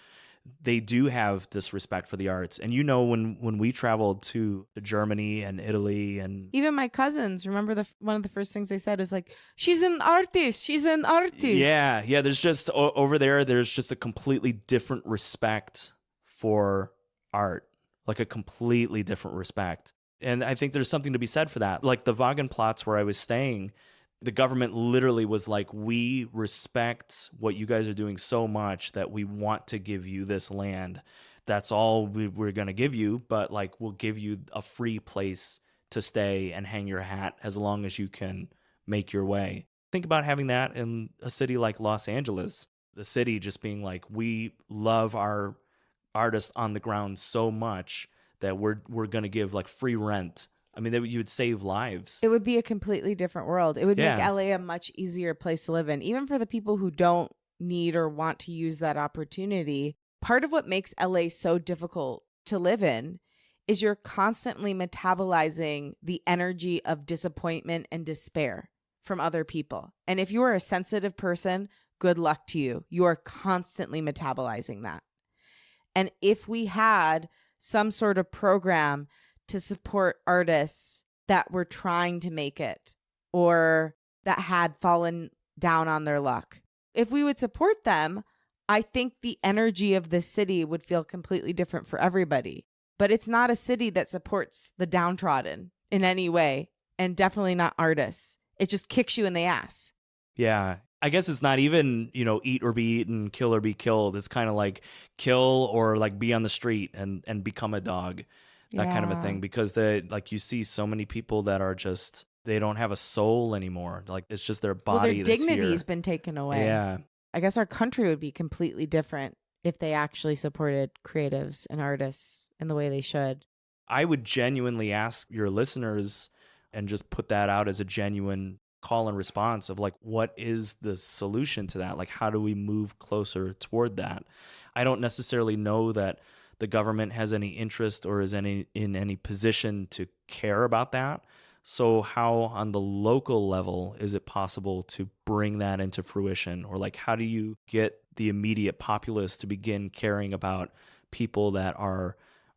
they do have this respect for the arts. And when we traveled to Germany and Italy, and even my cousins, remember one of the first things they said was like, she's an artist. She's an artist. Yeah. There's just over there's just a completely different respect for art, like a completely different respect. And I think there's something to be said for that. Like the Wagenplatz where I was staying, the government literally was like, we respect what you guys are doing so much that we want to give you this land. That's all we're going to give you, but like, we'll give you a free place to stay and hang your hat as long as you can make your way. Think about having that in a city like Los Angeles, the city just being like, we love our artists on the ground so much that we're going to give like free rent. I mean, you would save lives. It would be a completely different world. It would make LA a much easier place to live in, even for the people who don't need or want to use that opportunity. Part of what makes LA so difficult to live in is you're constantly metabolizing the energy of disappointment and despair from other people. And if you are a sensitive person, good luck to you. You are constantly metabolizing that. And if we had some sort of program to support artists that were trying to make it or that had fallen down on their luck, if we would support them, I think the energy of the city would feel completely different for everybody. But it's not a city that supports the downtrodden in any way, and definitely not artists. It just kicks you in the ass. Yeah. I guess it's not even, eat or be eaten, kill or be killed. It's kind of like kill or like be on the street and become a dog, that kind of a thing. Because you see so many people that are just, they don't have a soul anymore. Like it's just their body. Well, their dignity's been taken away. Yeah. I guess our country would be completely different if they actually supported creatives and artists in the way they should. I would genuinely ask your listeners and just put that out as a genuine call and response of like, what is the solution to that? Like, how do we move closer toward that? I don't necessarily know that the government has any interest or is in any position to care about that. So how on the local level is it possible to bring that into fruition? Or like, how do you get the immediate populace to begin caring about people that are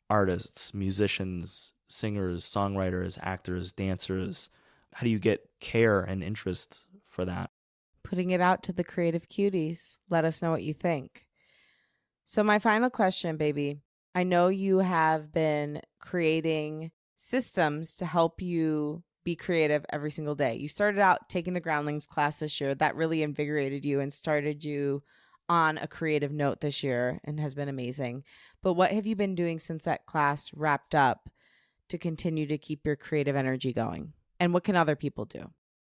artists, musicians, singers, songwriters, actors, dancers? How do you get care and interest for that? Putting it out to the creative cuties. Let us know what you think. So my final question, baby. I know you have been creating systems to help you be creative every single day. You started out taking the Groundlings class this year. That really invigorated you and started you on a creative note this year and has been amazing. But what have you been doing since that class wrapped up to continue to keep your creative energy going? And what can other people do?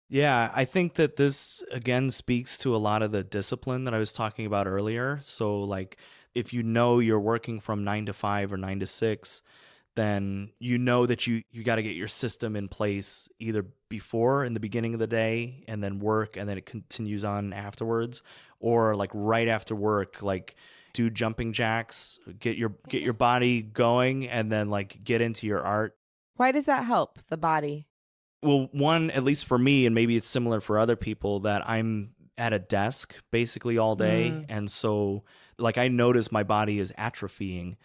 Yeah, I think that this, again, speaks to a lot of the discipline that I was talking about earlier. So like if you know you're working from 9 to 5 or 9 to 6, then you know that you got to get your system in place either before in the beginning of the day and then work and then it continues on afterwards, or like right after work, like do jumping jacks, get your body going and then like get into your art. Why does that help the body? Well, one, at least for me, and maybe it's similar for other people, that I'm at a desk basically all day. And so like I notice my body is atrophying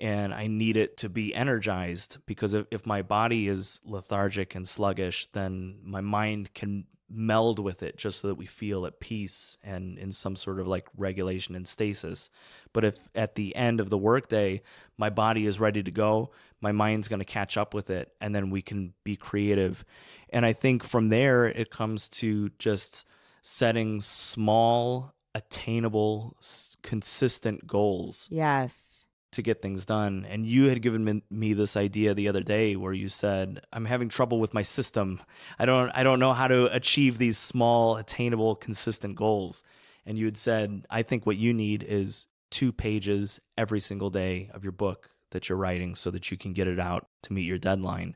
and I need it to be energized, because if my body is lethargic and sluggish, then my mind can meld with it just so that we feel at peace and in some sort of like regulation and stasis. But if at the end of the workday, my body is ready to go, my mind's going to catch up with it, and then we can be creative. And I think from there, it comes to just setting small, attainable, consistent goals. Yes. To get things done. And you had given me this idea the other day where you said, I'm having trouble with my system. I don't know how to achieve these small, attainable, consistent goals. And you had said, I think what you need is 2 pages every single day of your book that you're writing so that you can get it out to meet your deadline.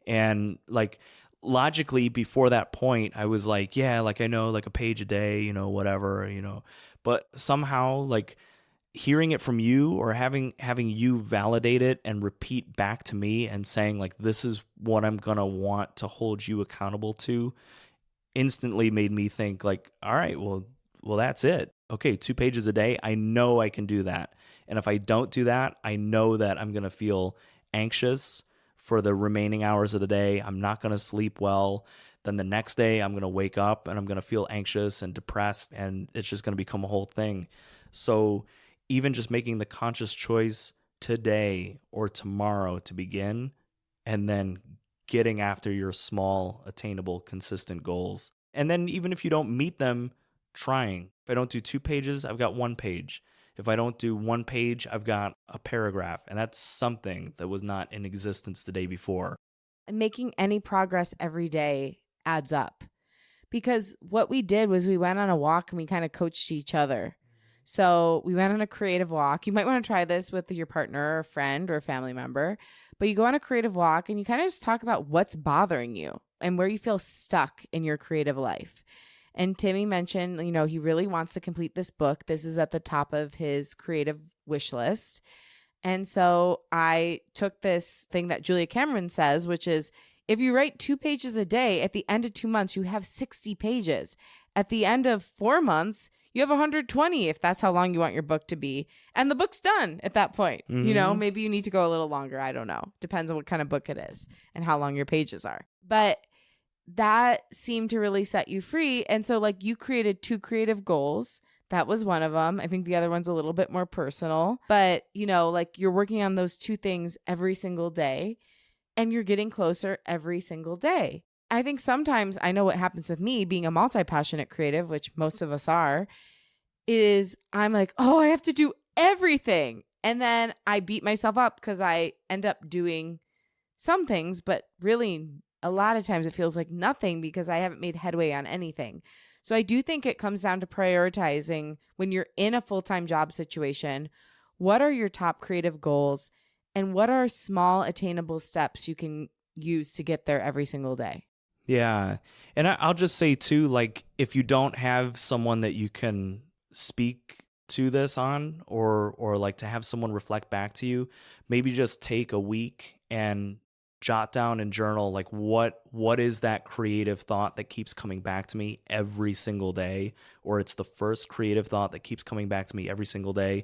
And like logically before that point, I was like, yeah, like I know like a page a day, whatever, but somehow like hearing it from you or having you validate it and repeat back to me and saying like, this is what I'm going to want to hold you accountable to, instantly made me think like, all right, well, that's it. Okay, 2 pages a day. I know I can do that. And if I don't do that, I know that I'm going to feel anxious for the remaining hours of the day. I'm not going to sleep well. Then the next day I'm going to wake up and I'm going to feel anxious and depressed, and it's just going to become a whole thing. So even just making the conscious choice today or tomorrow to begin, and then getting after your small, attainable, consistent goals. And then even if you don't meet them, trying. If I don't do 2 pages, I've got 1 page. If I don't do 1 page, I've got a paragraph. And that's something that was not in existence the day before. And making any progress every day adds up. Because what we did was we went on a walk and we kind of coached each other. So we went on a creative walk. You might want to try this with your partner or a friend or a family member, but you go on a creative walk and you kind of just talk about what's bothering you and where you feel stuck in your creative life. And Timmy mentioned, he really wants to complete this book. This is at the top of his creative wish list. And so I took this thing that Julia Cameron says, which is if you write 2 pages a day, at the end of 2 months, you have 60 pages. At the end of 4 months, you have 120 if that's how long you want your book to be. And the book's done at that point. Mm-hmm. Maybe you need to go a little longer. I don't know. Depends on what kind of book it is and how long your pages are. But that seemed to really set you free. And so like you created 2 creative goals. That was one of them. I think the other one's a little bit more personal. But, like you're working on those 2 things every single day and you're getting closer every single day. I think sometimes I know what happens with me being a multi-passionate creative, which most of us are, is I'm like, oh, I have to do everything. And then I beat myself up because I end up doing some things, but really a lot of times it feels like nothing because I haven't made headway on anything. So I do think it comes down to prioritizing when you're in a full-time job situation. What are your top creative goals and what are small attainable steps you can use to get there every single day? Yeah. And I'll just say too, like if you don't have someone that you can speak to this on or like to have someone reflect back to you, maybe just take a week and jot down and journal like what is that creative thought that keeps coming back to me every single day, or it's the first creative thought that keeps coming back to me every single day.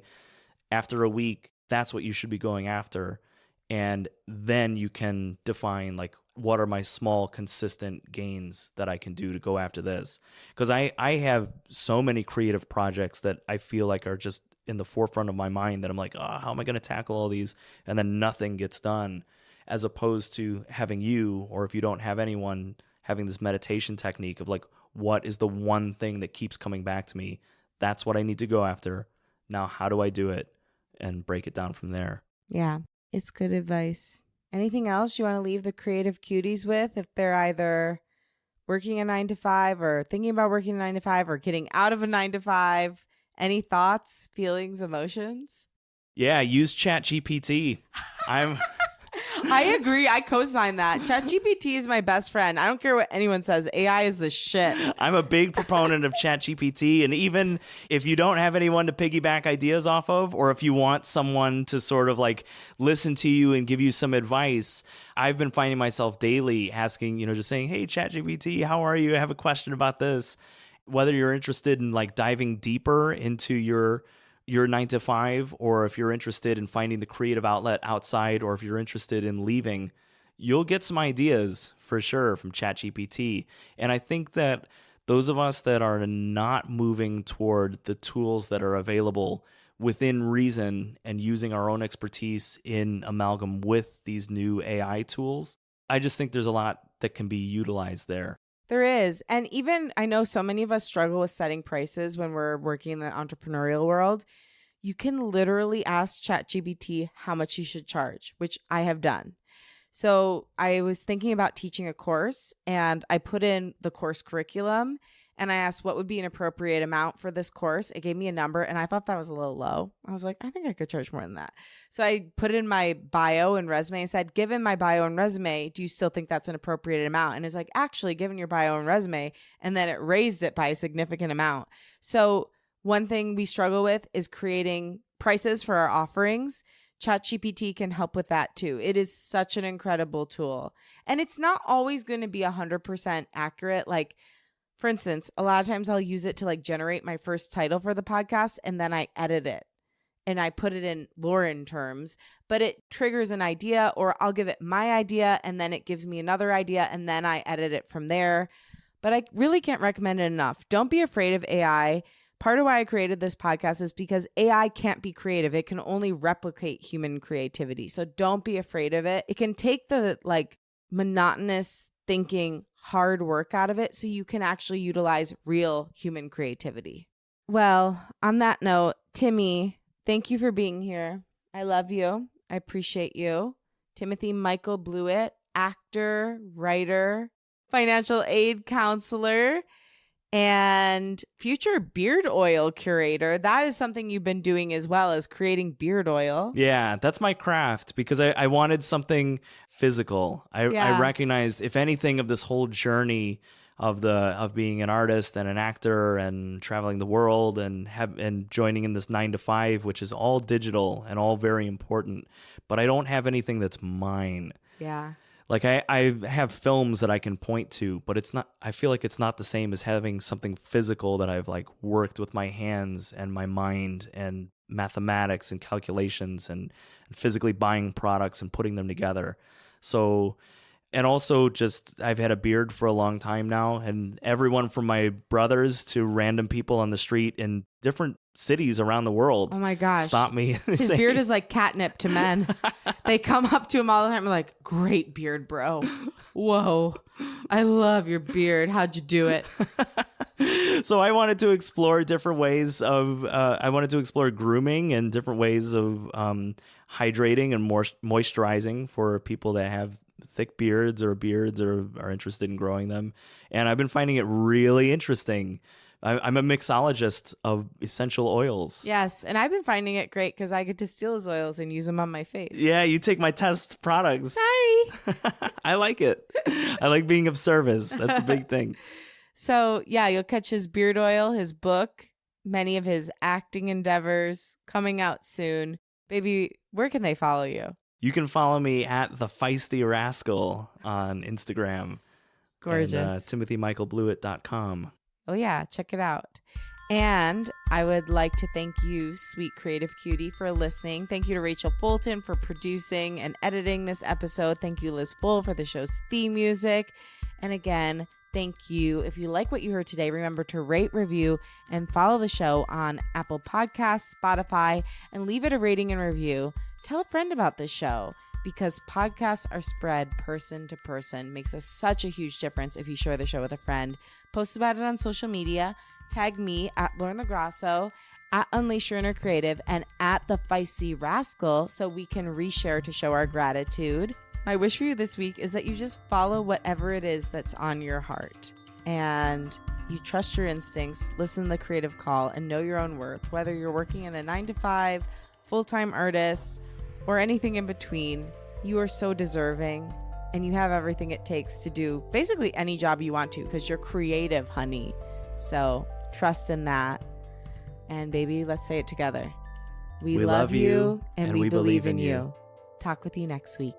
After a week, that's what you should be going after. And then you can define like what are my small consistent gains that I can do to go after this. Because I have so many creative projects that I feel like are just in the forefront of my mind that I'm like, oh, how am I going to tackle all these? And then nothing gets done, as opposed to having you, or if you don't have anyone, having this meditation technique of like, what is the one thing that keeps coming back to me? That's what I need to go after. Now, how do I do it? And break it down from there. Yeah, it's good advice. Anything else you want to leave the creative cuties with if they're either working a 9 to 5 or thinking about working a 9 to 5 or getting out of a 9 to 5? Any thoughts, feelings, emotions? Yeah, use ChatGPT. I agree. I co-sign that. ChatGPT is my best friend. I don't care what anyone says. AI is the shit. I'm a big proponent of ChatGPT. And even if you don't have anyone to piggyback ideas off of, or if you want someone to sort of like listen to you and give you some advice, I've been finding myself daily asking, just saying, hey, ChatGPT, how are you? I have a question about this. Whether you're interested in like diving deeper into your 9 to 5, or if you're interested in finding the creative outlet outside, or if you're interested in leaving, you'll get some ideas for sure from ChatGPT. And I think that those of us that are not moving toward the tools that are available within reason and using our own expertise in amalgam with these new AI tools, I just think there's a lot that can be utilized there. There is. And even I know so many of us struggle with setting prices when we're working in the entrepreneurial world. You can literally ask ChatGPT how much you should charge, which I have done. So I was thinking about teaching a course, and I put in the course curriculum and I asked what would be an appropriate amount for this course. It gave me a number and I thought that was a little low. I was like, I think I could charge more than that. So I put in my bio and resume and said, given my bio and resume, do you still think that's an appropriate amount? And it's like, actually, given your bio and resume, and then it raised it by a significant amount. So one thing we struggle with is creating prices for our offerings. ChatGPT can help with that too. It is such an incredible tool. And it's not always going to be 100% accurate. Like, for instance, a lot of times I'll use it to like generate my first title for the podcast, and then I edit it and I put it in Lauren terms, but it triggers an idea, or I'll give it my idea and then it gives me another idea and then I edit it from there. But I really can't recommend it enough. Don't be afraid of AI. Part of why I created this podcast is because AI can't be creative. It can only replicate human creativity. So don't be afraid of it. It can take the like monotonous thinking, hard work out of it so you can actually utilize real human creativity. Well, on that note, Timmy, thank you for being here. I love you. I appreciate you. Timothy Michael Blewett, actor, writer, financial aid counselor, and future beard oil curator. That is something you've been doing as well, as creating beard oil. Yeah, that's my craft, because I wanted something physical. I recognized, if anything, of this whole journey of being an artist and an actor and traveling the world and joining in this 9 to 5, which is all digital and all very important, but I don't have anything that's mine. Yeah. Like I have films that I can point to, but it's not, I feel like it's not the same as having something physical that I've like worked with my hands and my mind and mathematics and calculations and physically buying products and putting them together. So, and also just, I've had a beard for a long time now, and everyone from my brothers to random people on the street in different cities around the world. Oh my gosh. Stop me. His beard is like catnip to men. They come up to him all the time and like, great beard, bro. Whoa. I love your beard. How'd you do it? So I wanted to explore different ways of, I wanted to explore grooming and different ways of hydrating and more moisturizing for people that have thick beards or are interested in growing them. And I've been finding it really interesting. I'm a mixologist of essential oils. Yes, and I've been finding it great because I get to steal his oils and use them on my face. Yeah, you take my test products. Sorry. I like it. I like being of service. That's the big thing. So, yeah, you'll catch his beard oil, his book, many of his acting endeavors coming out soon. Baby, where can they follow you? You can follow me at the Feisty Rascal on Instagram. Gorgeous. And TimothyMichaelBlewett.com. Oh, yeah. Check it out. And I would like to thank you, sweet creative cutie, for listening. Thank you to Rachel Fulton for producing and editing this episode. Thank you, Liz Full, for the show's theme music. And again, thank you. If you like what you heard today, remember to rate, review, and follow the show on Apple Podcasts, Spotify, and leave it a rating and review. Tell a friend about this show, because podcasts are spread person to person. Makes us such a huge difference if you share the show with a friend. Post about it on social media. Tag me at Lauren LoGrasso, at Unleash Your Inner Creative, and at the Feisty Rascal so we can reshare to show our gratitude. My wish for you this week is that you just follow whatever it is that's on your heart. And you trust your instincts, listen to the creative call, and know your own worth. Whether you're working in a 9-to-5, full-time artist, or anything in between, you are so deserving, and you have everything it takes to do basically any job you want to, because you're creative, honey. So trust in that. And baby, let's say it together. We love you, and we believe in you. Talk with you next week.